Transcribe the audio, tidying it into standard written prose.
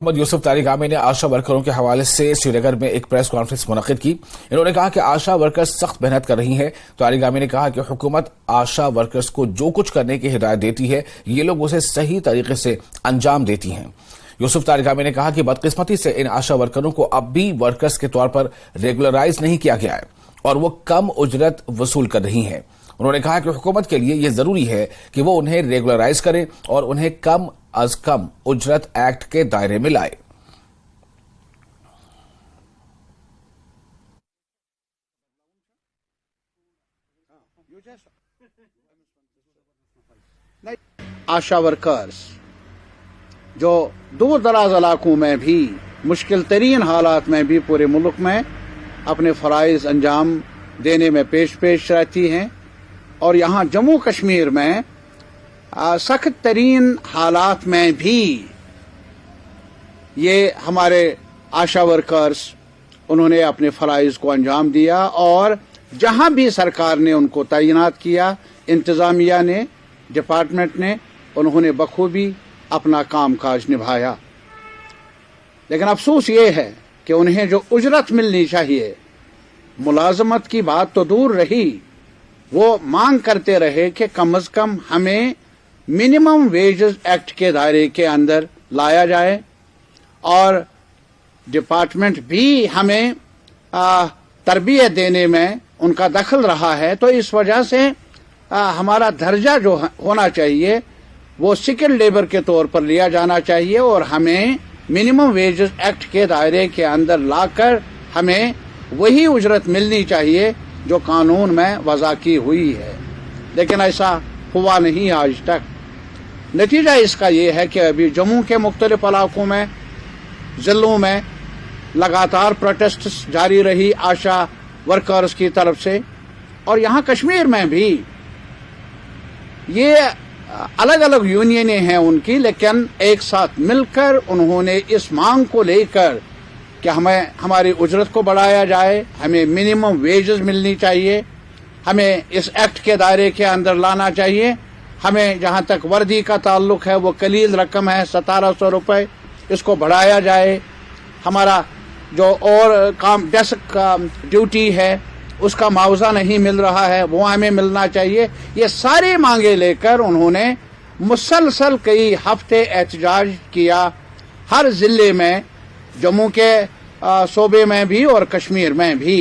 محمد یوسف طارق عامر نے آشا ورکروں کے حوالے سے سری نگر میں ایک پریس کانفرنس منعقد کی۔ انہوں نے کہا کہ آشا ورکرز سخت محنت کر رہی ہیں۔ طارق عامر نے کہا کہ حکومت آشا ورکرز کو جو کچھ کرنے کی ہدایت دیتی ہے یہ لوگ اسے صحیح طریقے سے انجام دیتی ہیں۔ یوسف طارق عامر نے کہا کہ بدقسمتی سے ان آشا ورکروں کو اب بھی ورکرز کے طور پر ریگولرائز نہیں کیا گیا ہے اور وہ کم اجرت وصول کر رہی ہیں۔ انہوں نے کہا کہ حکومت کے لیے یہ ضروری ہے کہ وہ انہیں ریگولرائز کرے اور انہیں کم از کم اجرت ایکٹ کے دائرے میں لائے۔ آشا ورکرز جو دور دراز علاقوں میں بھی مشکل ترین حالات میں بھی پورے ملک میں اپنے فرائض انجام دینے میں پیش رہتی ہیں، اور یہاں جموں کشمیر میں سخت ترین حالات میں بھی یہ ہمارے آشا ورکرز انہوں نے اپنے فرائض کو انجام دیا، اور جہاں بھی سرکار نے ان کو تعینات کیا، انتظامیہ نے، ڈپارٹمنٹ نے، انہوں نے بخوبی اپنا کام کاج نبھایا۔ لیکن افسوس یہ ہے کہ انہیں جو اجرت ملنی چاہیے، ملازمت کی بات تو دور رہی، وہ مانگ کرتے رہے کہ کم از کم ہمیں منیمم ویجز ایکٹ کے دائرے کے اندر لایا جائے، اور ڈپارٹمنٹ بھی ہمیں تربیت دینے میں ان کا دخل رہا ہے، تو اس وجہ سے ہمارا درجہ جو ہونا چاہیے وہ سکل لیبر کے طور پر لیا جانا چاہیے، اور ہمیں منیمم ویجز ایکٹ کے دائرے کے اندر لا کر ہمیں وہی اجرت ملنی چاہیے جو قانون میں وضع کی ہوئی ہے۔ لیکن ایسا ہوا نہیں آج تک۔ نتیجہ اس کا یہ ہے کہ ابھی جموں کے مختلف علاقوں میں، ضلعوں میں لگاتار پروٹیسٹس جاری رہی آشا ورکرز کی طرف سے، اور یہاں کشمیر میں بھی یہ الگ الگ یونینیں ہیں ان کی، لیکن ایک ساتھ مل کر انہوں نے اس مانگ کو لے کر کہ ہمیں ہماری اجرت کو بڑھایا جائے، ہمیں منیمم ویجز ملنی چاہیے، ہمیں اس ایکٹ کے دائرے کے اندر لانا چاہیے، ہمیں جہاں تک وردی کا تعلق ہے وہ قلیل رقم ہے 1700 روپے، اس کو بڑھایا جائے، ہمارا جو اور کام ڈیسک ڈیوٹی ہے اس کا معاوضہ نہیں مل رہا ہے وہ ہمیں ملنا چاہیے۔ یہ ساری مانگیں لے کر انہوں نے مسلسل کئی ہفتے احتجاج کیا، ہر ضلع میں، جموں کے صوبے میں بھی اور کشمیر میں بھی۔